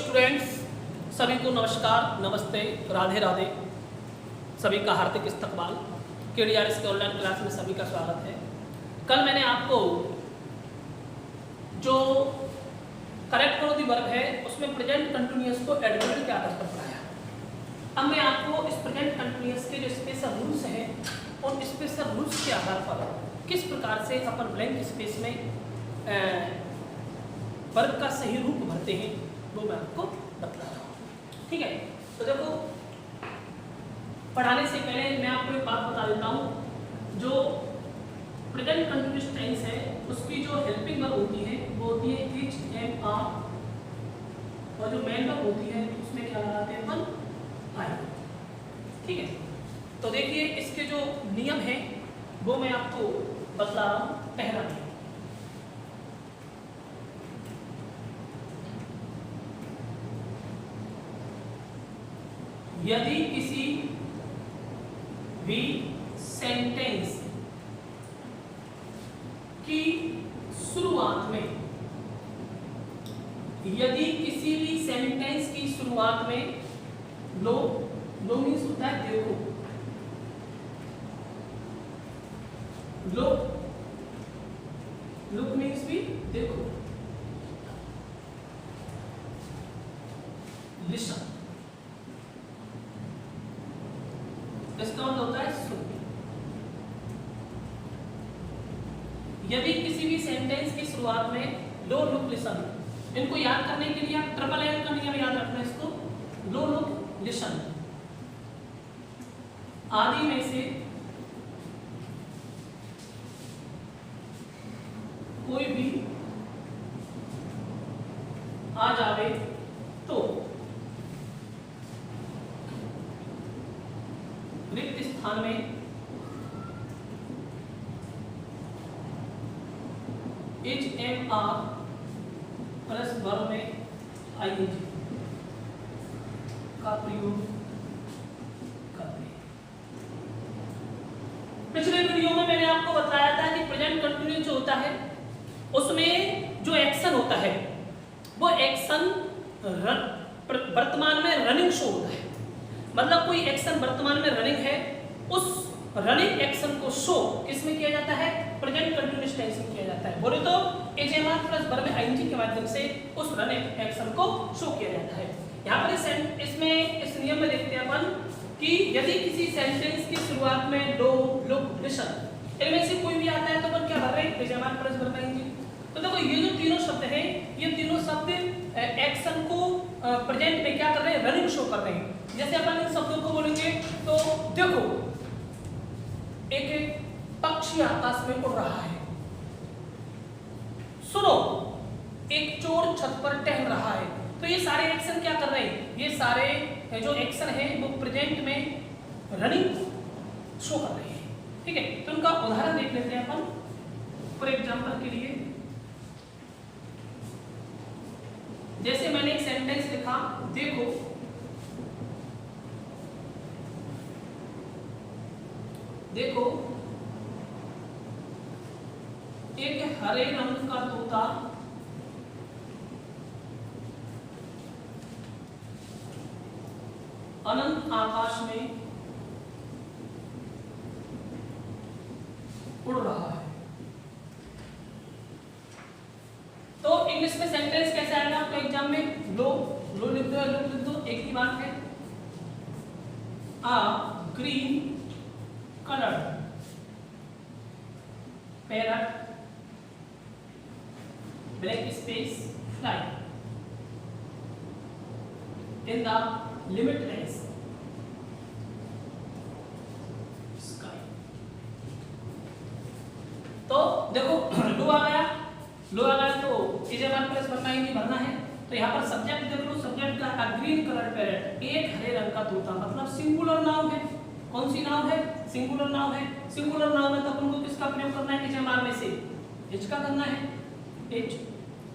Students, सभी को नमस्कार, नमस्ते, राधे राधे। सभी का हार्दिक इस्तकबाल। KDRS के ऑनलाइन क्लास में सभी का स्वागत है। कल मैंने आपको जो करेक्ट करो दी वर्ब है उसमें प्रेजेंट कंटिन्यूअस को एडवर्ब के आधार पर पढ़ाया। अब मैं आपको इस प्रेजेंट कंटिन्यूअस के जो स्पेशल रूल्स हैं उन स्पेशल रूल्स के आधार पर किस प्रकार से अपन ब्लैंक स्पेस में वर्ब का सही रूप भरते हैं वो मैं आपको बतला रहा हूँ। ठीक है, तो देखो पढ़ाने से पहले मैं आपको एक बात बता देता हूँ। जो प्रेजेंट कंटिन्यूअस टेंस है उसकी जो हेल्पिंग वर्ब होती है वो होती है इज, एम, आर, और जो मेन वर्ब होती है उसमें क्या लगाते हैं अपन, आई। ठीक है, तो देखिए इसके जो नियम है वो मैं आपको बतला रहा हूँ। पहला नियम, यदि किसी भी सेंटेंस की शुरुआत में, यदि किसी भी सेंटेंस की शुरुआत में लो मीन्स होता है देखो, लुक मीन्स भी देखो, लिसन इसका मतलब होता है सुन। यदि किसी भी सेंटेंस की शुरुआत में लो, लुक, लिसन, इनको याद करने के लिए आप ट्रिपल एल का नियम याद रखना। इसको लो, लुक, लिसन आदि में से कोई भी आ जावे तो रिक्त स्थान में is, am, are plus verb में आईएनजी का प्रयोग करते हैं। पिछले वीडियो में मैंने आपको बताया था कि प्रेजेंट कंटिन्यूअस जो होता है उसमें जो एक्शन होता है वो एक्शन वर्तमान में रनिंग शो होता है। मतलब कोई एक्शन वर्तमान में रनिंग है, उस रनिंग एक्शन को शो किसमें किया जाता है, प्रेजेंट कंटिन्यूअस टेंस में किया जाता है। बोले तो एजएमआर प्लस वर्ब में आईएनजी के माध्यम से उस रनिंग एक्शन को शो किया जाता है। यहाँ पर इसमें इस नियम में देखते हैं अपन कि यदि किसी सेंटेंस की शुरुआत में लो, लुक, लिसन इनमें से कोई भी आता है तो अपन क्या भर रहे हैं, एजएमआर प्लस वर्ब में आईएनजी। तो देखो ये जो तीनों शब्द हैं ये तीनों शब्द एक्शन को प्रेजेंट में क्या कर रहे हैं, रनिंग शो कर रहे हैं। जैसे अपन इन शब्दों को बोलेंगे तो देखो एक पक्षी आकाश में उड़ रहा है, सुनो एक चोर छत पर टहल रहा है। तो ये सारे एक्शन क्या कर रहे हैं, ये सारे जो एक्शन है वो प्रेजेंट में रनिंग शो कर रहे हैं। ठीक है, तो उनका उदाहरण देख लेते हैं अपन फॉर एग्जांपल के लिए। जैसे मैंने एक सेंटेंस लिखा देखो, देखो एक हरे रंग का तोता अनंत आकाश में उड़ रहा है। तो इंग्लिश में सेंटेंस कैसे आएगा आपको एग्जाम में, लो लिख दो, लुक लिख दो, एक ही बात है। A green coloured parrot black space fly in the limitless sky. तो देखो लो आ गया, तो एजएमआर प्लस वर्ब में भरना है। तो यहाँ पर सब्जेक्ट देख लो, सब्जेक्ट का ग्रीन कलर पैरेट, एक हरे रंग का तोता, मतलब सिंगुलर नाउन है। कौन सी नाउन है, सिंगुलर नाउन है। सिंगुलर नाउन है तो अपन को किसका प्रयोग करना है, एजएमआर में से एच का करना है, एच,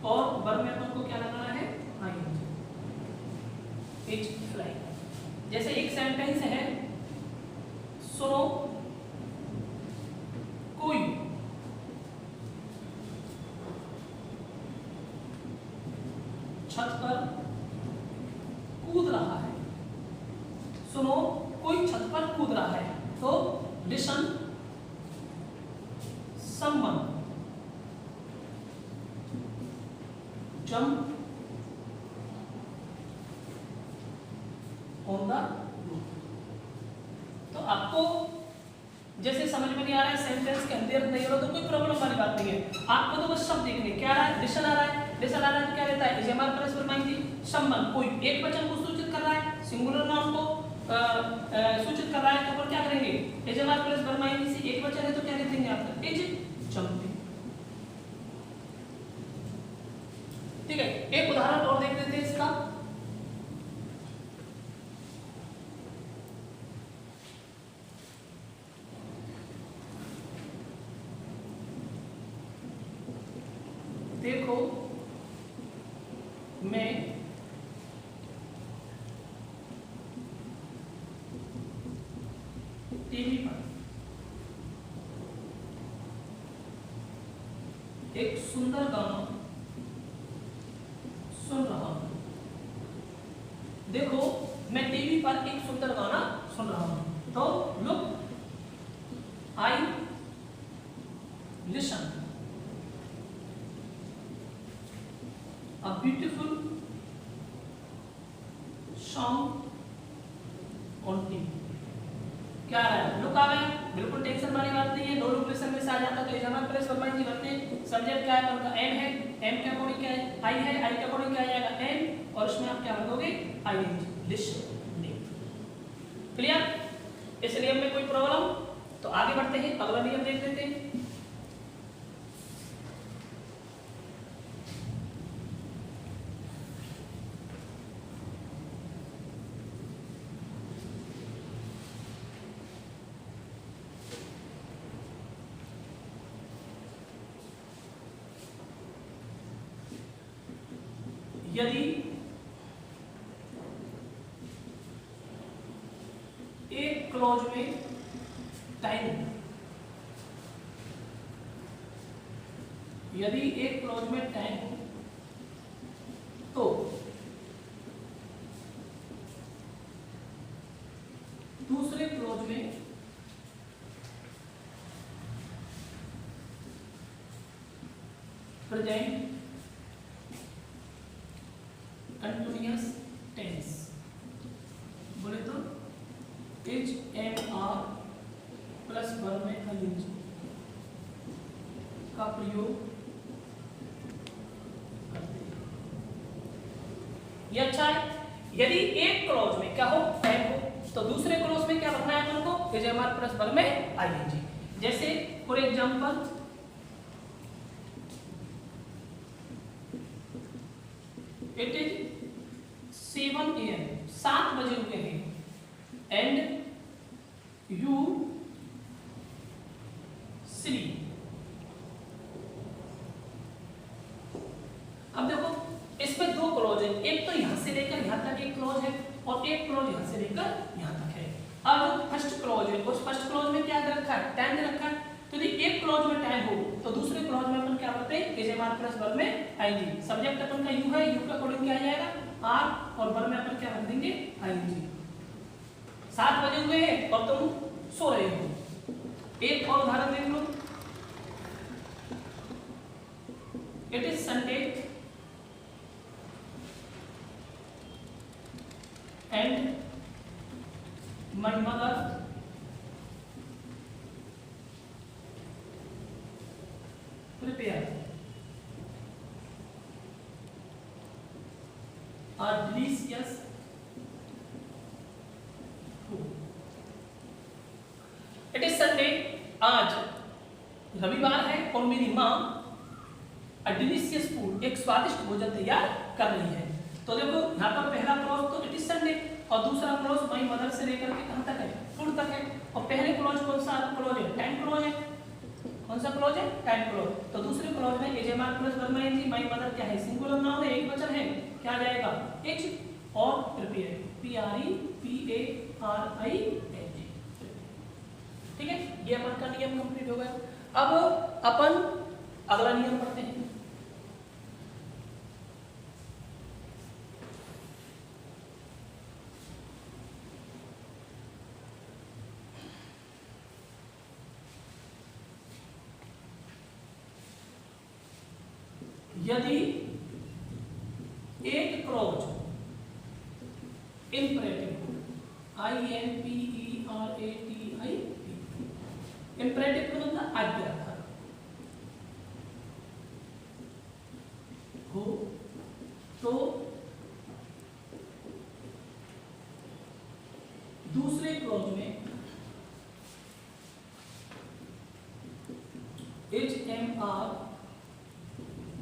और वर्ब में अपन को क्या लगाना है, आईएनजी, एच फ्लाई। जैसे एक सेंटेंस है सुनो कोई छत पर ऑन द रूफ। तो आपको जैसे समझ में नहीं आ रहा है, सेंटेंस के अंदर नहीं हो रहा, तो कोई प्रॉब्लम वाली बात नहीं है। आपको तो बस शब्द देखने क्या आ रहा है, लिसन आ रहा है, लिसन आ रहा है तो क्या रहता है, is am are plus verb आएंगी। संबंध कोई एक वचन को सूचित कर रहा है, सिंगुलर नाउन को सूचित कर रहा है, तो फिर क्या करेंगे, is am are plus verb आएंगी से एक वचन है तो क्या लिख देंगे आप, इज जंपिंग। ठीक है, एक उदाहरण और देख लेते हैं इसका। देखो मैं टीवी पर एक सुंदर गाना सुन रहा हूं। देखो मैं टीवी पर एक सुंदर गाना सुन रहा हूं, तो look I listen a beautiful song on TV। क्या है, लुक आ गया, बिल्कुल टेंशन वाली बात नहीं है, नो लुक लिसन में से आ जाता तो एग्जाम प्रेस वर्ब जी बनते हैं। सब्जेक्ट क्या है उनका, एम है, एम के अकॉर्डिंग क्या है, आई है, आई के अकॉर्डिंग क्या आ जाएगा, एम, और उसमें आप क्या भर दोगे, आईएनजी, लिसनिंग। क्लियर, इस नियम में कोई प्रॉब्लम? तो आगे बढ़ते हैं, अगला नियम देख लेते हैं। यदि एक क्लॉज में टाइम, यदि एक क्लॉज में टाइम हो तो दूसरे क्लॉज में प्रेजेंट कंटिन्यूअस टेंस, बोले तो is am are plus verb में आईएनजी का प्रयोग करते हैं। ये अच्छा है। यदि एक क्लॉज में क्या हो, टाइम हो, तो दूसरे क्लॉज में क्या रखना है तुमको, is am are plus verb में आईएनजी। जैसे for example it is 7 AM, 7 बजे हुए हैं, एंड यू स्लीप। अब देखो इसमें दो क्लॉज है, एक तो यहां से लेकर यहां तक एक क्लॉज है, और एक क्लॉज यहां से लेकर यहां तक है। अब जो फर्स्ट क्लॉज है, उस फर्स्ट क्लॉज में क्या दे रखा है, टाइम दे रखा है। तो यदि एक क्लॉज में टाइम हो तो दूसरे क्लॉज में अपन क्या करते हैं, is am are plus verb में आईएनजी। सब्जेक्ट अपन का यू है, यू का अकॉर्डिंग क्या आ जाएगा, आर, और वर्ब में अपन क्या रख देंगे, आईएनजी। 7 बजे हुए हैं और तुम सो रहे हो। एक और उदाहरण देख लो, it is Sunday and my mother prepare a delicious food। It is Sunday, आज रविवार है और मेरी माँ a delicious food, एक स्वादिष्ट भोजन तैयार कर रही है। तो देखो यहाँ पर पहला क्लॉज तो इट इज संडे, और दूसरा क्लॉज माय मदर से लेकर के कहाँ तक है, फूड तक है। और पहले क्लॉज कौन सा क्लॉज है, टाइम क्लॉज है। कौन सा क्लॉज है, टाइम क्लॉज। तो दूसरे क्लॉज में is am are plus verb में आईएनजी, माय मदर क्या है, सिंगुलर नाउन है, एक वचन है, क्या आ जाएगा, इज, और प्रिपेयर, PREPARING। ठीक है, ये अपन का नियम कंप्लीट हो गया। अब अपन अगला नियम पढ़ते हैं। यदि एक क्लॉज इंपरेटिव हो, IMPERATIV। इम्परेटिव का मतलब आज्ञाकार हो तो दूसरे क्लॉज में HMR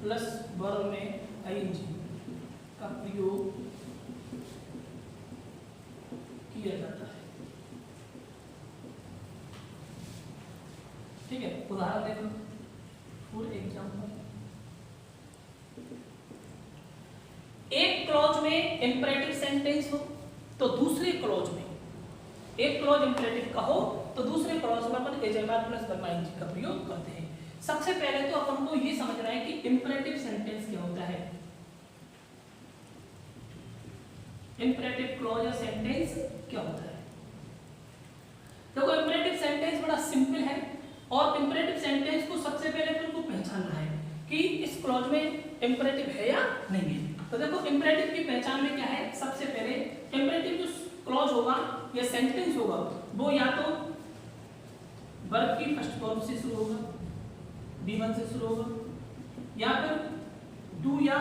प्लस वर्ब में ING का प्रयोग किया जाता है। ठीक है, उदाहरण देखो फॉर एग्जांपल, एक क्लॉज में इंपरेटिव सेंटेंस हो तो दूसरे क्लॉज में, एक क्लॉज इंपरेटिव का हो तो दूसरे क्लॉज में अपन HMR प्लस वर्ब ING का प्रयोग करते हैं। सबसे पहले तो अपन को ये समझना है कि इंपरेटिव सेंटेंस क्या होता है। इंपरेटिव क्लॉज या सेंटेंस क्या होता है? देखो इंपरेटिव सेंटेंस बड़ा सिंपल है और इंपरेटिव सेंटेंस को सबसे पहले अपन को पहचानना है कि इस क्लॉज में इंपरेटिव है या नहीं है। तो देखो इंपरेटिव की पहचान में क्या है, सबसे पहले इंपरेटिव जो क्लॉज होगा या सेंटेंस होगा वो या तो वर्ब की फर्स्ट फॉर्म से शुरू होगा, B1 से शुरू होगा, या फिर डू या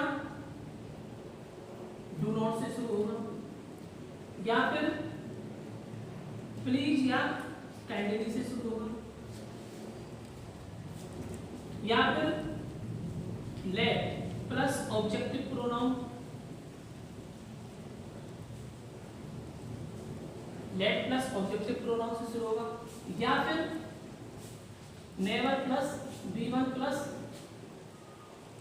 डू नॉट से शुरू होगा, या फिर प्लीज या काइंडली से शुरू होगा, या फिर late plus objective pronoun, late plus objective pronoun से शुरू होगा, या फिर never plus B1 plus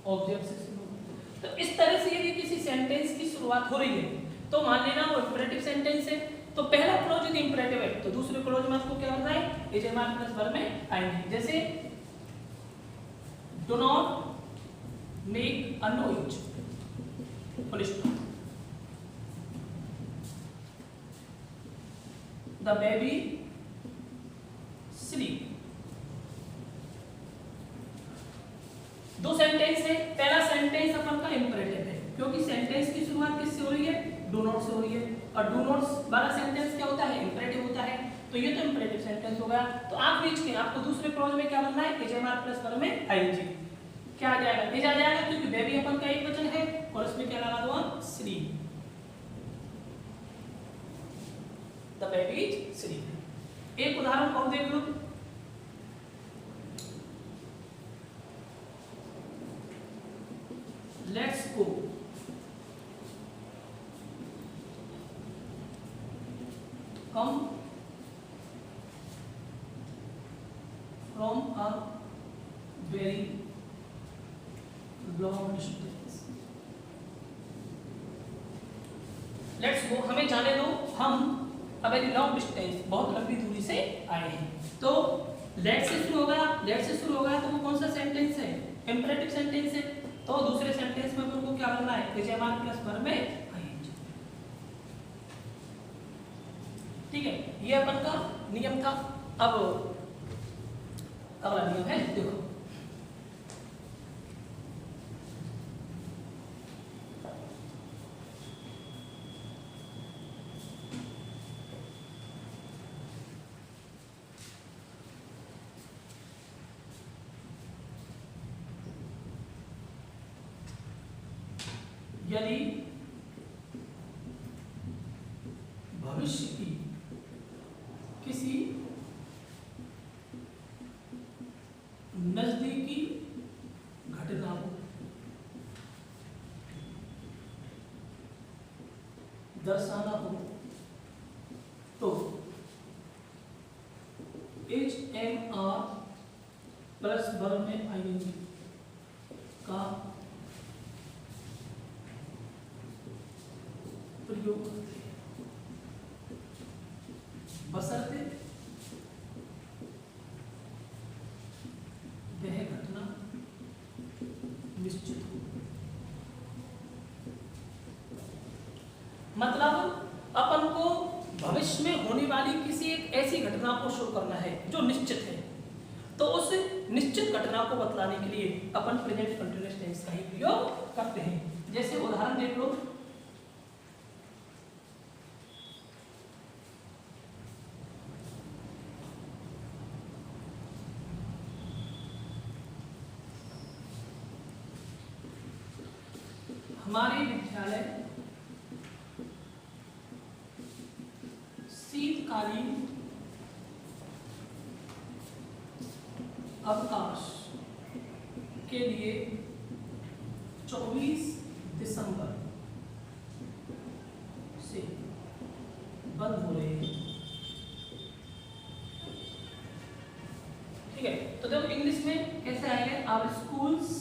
object से शुरू होगा। तो इस तरह से यदि किसी सेंटेंस की शुरुआत हो रही है तो मान लेना वो इंपरेटिव सेंटेंस है। तो पहला क्लॉज यदि इंपरेटिव है तो दूसरे क्लॉज में आपको क्या करना है, HMR प्लस वर्ब में आएंगे। जैसे do not make a noise, full stop, the baby sleep. दो सेंटेंस है, पहला सेंटेंस अपन का इंपरेटिव है क्योंकि सेंटेंस की शुरुआत किससे हो रही है, डू नॉट से हो रही है, और डू नॉट वाला सेंटेंस क्या होता है, इंपरेटिव होता है। तो ये तो इंपरेटिव सेंटेंस हो गया। तो आप बीच के आपको दूसरे क्लॉज में क्या बनना है, HMR प्लस वर्ब में ING। क्या आ जाएगा, इज आ जाएगा क्योंकि बेबी अपन का एक वचन है और इसमें क्या लगा दो, sleep, the baby is sleep. एक उदाहरण और देख लो, let's go, come from a very long distance. Let's go, हमें जाने दो, हम अ वेरी लॉन्ग डिस्टेंस, बहुत लंबी दूरी से आए हैं। तो लेट से शुरू हो गया, लेट से शुरू हो गया तो वो कौन सा सेंटेंस है, इंपरेटिव सेंटेंस है। तो दूसरे सेंटेंस में अपन को क्या करना है, HMR प्लस वर्ब में ING। ठीक है, ये अपन का नियम था। अब अगला नियम है, देखो यदि भविष्य की किसी नजदीकी घटना को दर्शाना हो तो HMR प्लस वर्ब में ING का प्रयोग करते हैं, बशर्ते वह घटना निश्चित हो। मतलब अपन को भविष्य में होने वाली किसी एक ऐसी घटना को शो करना है जो निश्चित है, तो उस निश्चित घटना को बतलाने के लिए अपन प्रेजेंट कंटीन्यूअस टेंस का ही प्रयोग करते हैं। जैसे उदाहरण देख लो, हमारे विद्यालय शीतकालीन अवकाश के लिए 24 दिसंबर से बंद हो रहे हैं। ठीक है, तो देखो इंग्लिश में कैसे आएगा, our schools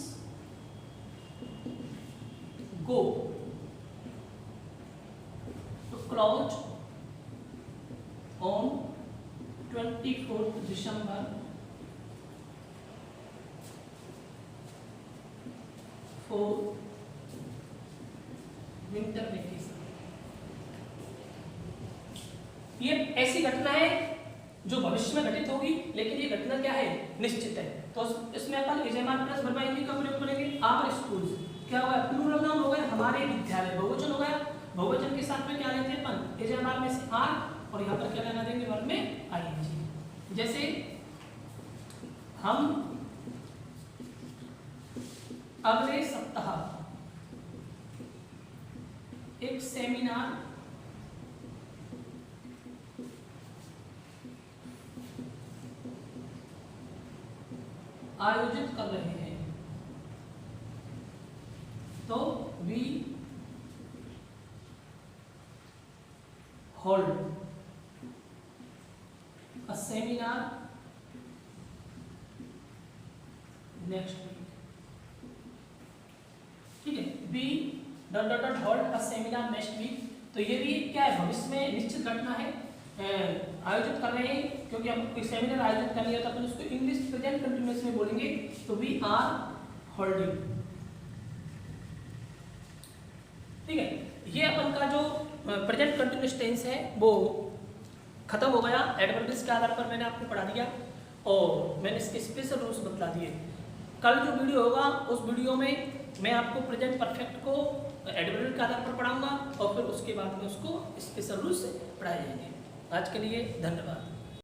go to close on 24th December for winter vacation। ये ऐसी घटना है जो भविष्य में घटित होगी, लेकिन ये घटना क्या है, निश्चित है। तो इसमें अपन यजमान प्लस वर्ब आईएनजी का प्रयोग करेंगे। आवर स्कूल्स क्या होगा, प्लूरल नाउन हो गया, हमारे विद्यालय बहुवचन हो गया। बहुवचन के साथ में क्या लेते हैं अपन, यजमान में से आर, और यहाँ पर क्या लगा देंगे, वर्ब में आईएनजी। जैसे हम अगले सप्ताह एक सेमिनार आयोजित कर रहे हैं, तो we hold a seminar next week. ठीक है, वी डॉट hold a seminar next week. तो ये भी क्या है, भविष्य में निश्चित घटना है, आयोजित कर रहे हैं, क्योंकि हम कोई सेमिनार आयोजित कर लिया तो अपन उसको इंग्लिश प्रेजेंट कंटिन्यूअस में बोलेंगे, तो वी आर होल्डिंग। ठीक है, ये अपन का जो प्रेजेंट कंटिन्यूअस टेंस है वो खत्म हो गया। एडवर्बिस के आधार पर मैंने आपको पढ़ा दिया और मैंने इसके स्पेशल रूल्स बतला दिए। कल जो वीडियो होगा उस वीडियो में मैं आपको प्रेजेंट परफेक्ट को एडवर्ब के आधार पर पढ़ाऊंगा और फिर उसके बाद में उसको स्पेशल रूल्स पढ़ाए जाएंगे। आज के लिए धन्यवाद।